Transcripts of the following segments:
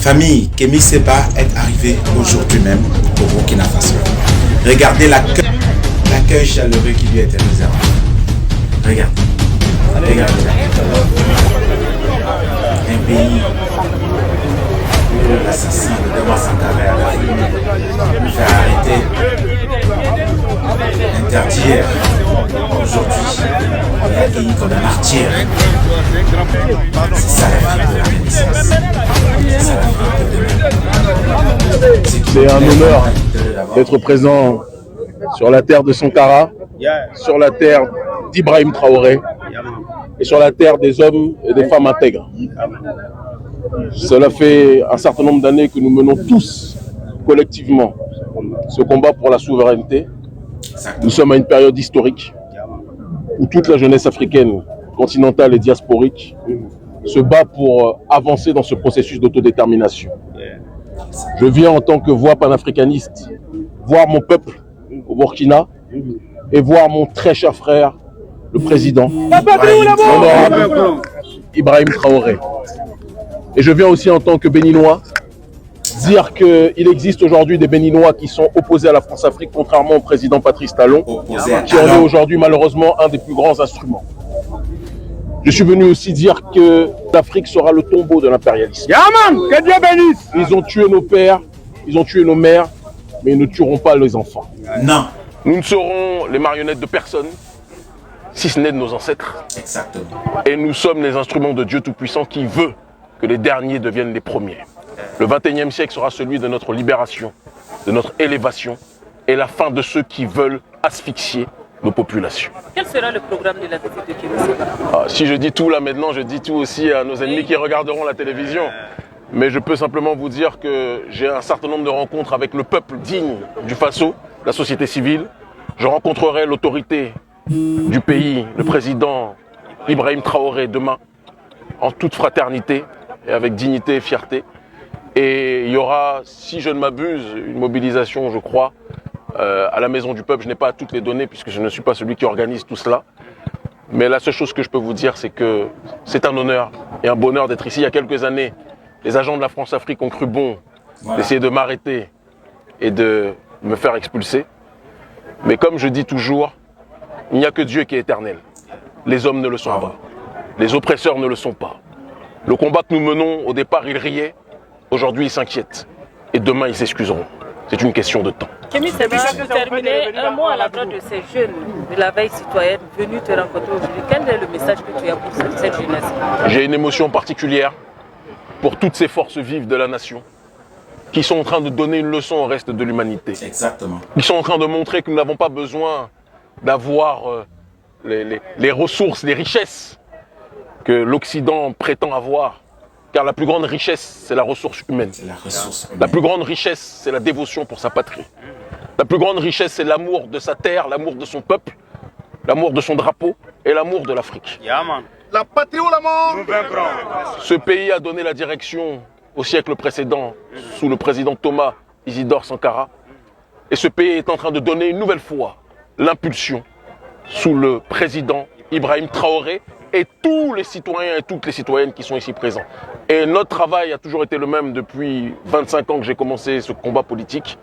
Famille, Kémy Séba est arrivé aujourd'hui même au Burkina Faso. Regardez l'accueil chaleureux qui lui a été réservé. Regardez. Un pays où l'assassin de Thomas Sankara a fait arrêter, interdire. Aujourd'hui, il est accueilli comme un martyr. C'est ça la vie de la Renaissance. C'est ça la vie de C'est un honneur d'être présent sur la terre de Sankara, sur la terre d'Ibrahim Traoré et sur la terre des hommes et des femmes intègres. Cela fait un certain nombre d'années que nous menons tous, collectivement, ce combat pour la souveraineté. Nous sommes à une période historique où toute la jeunesse africaine, continentale et diasporique se bat pour avancer dans ce processus d'autodétermination. Je viens en tant que voix panafricaniste voir mon peuple au Burkina et voir mon très cher frère, le président Ibrahim Traoré. Et je viens aussi en tant que Béninois dire qu'il existe aujourd'hui des Béninois qui sont opposés à la France-Afrique, contrairement au président Patrice Talon, qui en est aujourd'hui malheureusement un des plus grands instruments. Je suis venu aussi dire que l'Afrique sera le tombeau de l'impérialisme. Que Dieu bénisse. Ils ont tué nos pères, ils ont tué nos mères, mais ils ne tueront pas les enfants. Non. Nous ne serons les marionnettes de personne, si ce n'est de nos ancêtres. Exactement. Et nous sommes les instruments de Dieu Tout-Puissant qui veut que les derniers deviennent les premiers. Le 21e siècle sera celui de notre libération, de notre élévation et la fin de ceux qui veulent asphyxier nos populations. Quel sera le programme de la visite de Kémy Séba? Si je dis tout là maintenant, je dis tout aussi à nos ennemis qui regarderont la télévision. Mais je peux simplement vous dire que j'ai un certain nombre de rencontres avec le peuple digne du Faso, la société civile. Je rencontrerai l'autorité du pays, le président Ibrahim Traoré demain, en toute fraternité et avec dignité et fierté. Et il y aura, si je ne m'abuse, une mobilisation, je crois, à la Maison du Peuple. Je n'ai pas toutes les données puisque je ne suis pas celui qui organise tout cela. Mais la seule chose que je peux vous dire, c'est que c'est un honneur et un bonheur d'être ici. Il y a quelques années, les agents de la France-Afrique ont cru bon d'essayer de m'arrêter et de me faire expulser. Mais comme je dis toujours, il n'y a que Dieu qui est éternel. Les hommes ne le sont pas. Les oppresseurs ne le sont pas. Le combat que nous menons, au départ, ils riaient. Aujourd'hui, ils s'inquiètent. Et demain, ils s'excuseront. C'est une question de temps. Kémy Séba, pour terminer, un mot à l'endroit de ces jeunes de la veille citoyenne venus te rencontrer aujourd'hui. Quel est le message que tu as pour cette jeunesse? J'ai une émotion particulière pour toutes ces forces vives de la nation qui sont en train de donner une leçon au reste de l'humanité. Exactement. Qui sont en train de montrer que nous n'avons pas besoin d'avoir les ressources, les richesses que l'Occident prétend avoir. Car la plus grande richesse, c'est la ressource humaine. C'est la ressource humaine. La plus grande richesse, c'est la dévotion pour sa patrie. La plus grande richesse, c'est l'amour de sa terre, l'amour de son peuple, l'amour de son drapeau et l'amour de l'Afrique. La patrie ou la mort. Nous vaincrons. Ce pays a donné la direction au siècle précédent sous le président Thomas Isidore Sankara. Et ce pays est en train de donner une nouvelle fois l'impulsion sous le président Ibrahim Traoré et tous les citoyens et toutes les citoyennes qui sont ici présents. Et notre travail a toujours été le même depuis 25 ans que j'ai commencé ce combat politique.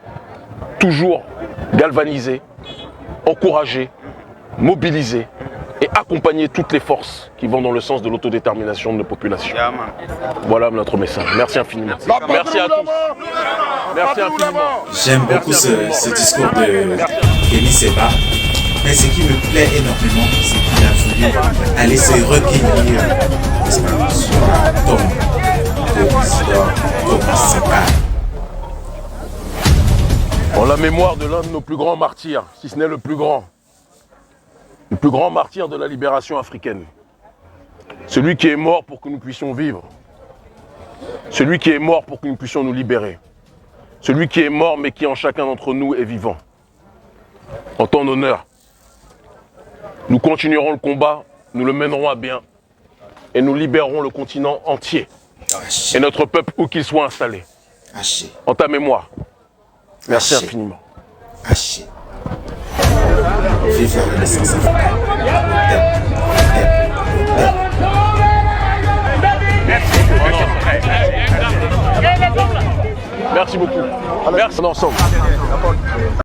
Toujours galvaniser, encourager, mobiliser et accompagner toutes les forces qui vont dans le sens de l'autodétermination de nos populations. Voilà notre message. Merci infiniment. Merci à tous. Merci infiniment. J'aime beaucoup ce discours de Kémy Séba. Mais ce qui me plaît énormément, c'est qu'il a voulu aller se recueillir sur la tombe de Isidore Thomas Sankara. En la mémoire de l'un de nos plus grands martyrs, si ce n'est le plus grand martyr de la libération africaine. Celui qui est mort pour que nous puissions vivre. Celui qui est mort pour que nous puissions nous libérer. Celui qui est mort mais qui en chacun d'entre nous est vivant. En ton honneur, nous continuerons le combat, nous le mènerons à bien et nous libérerons le continent entier et notre peuple où qu'il soit installé. En ta mémoire. Merci infiniment. Vive la Renaissance africaine. Merci beaucoup. Merci ensemble.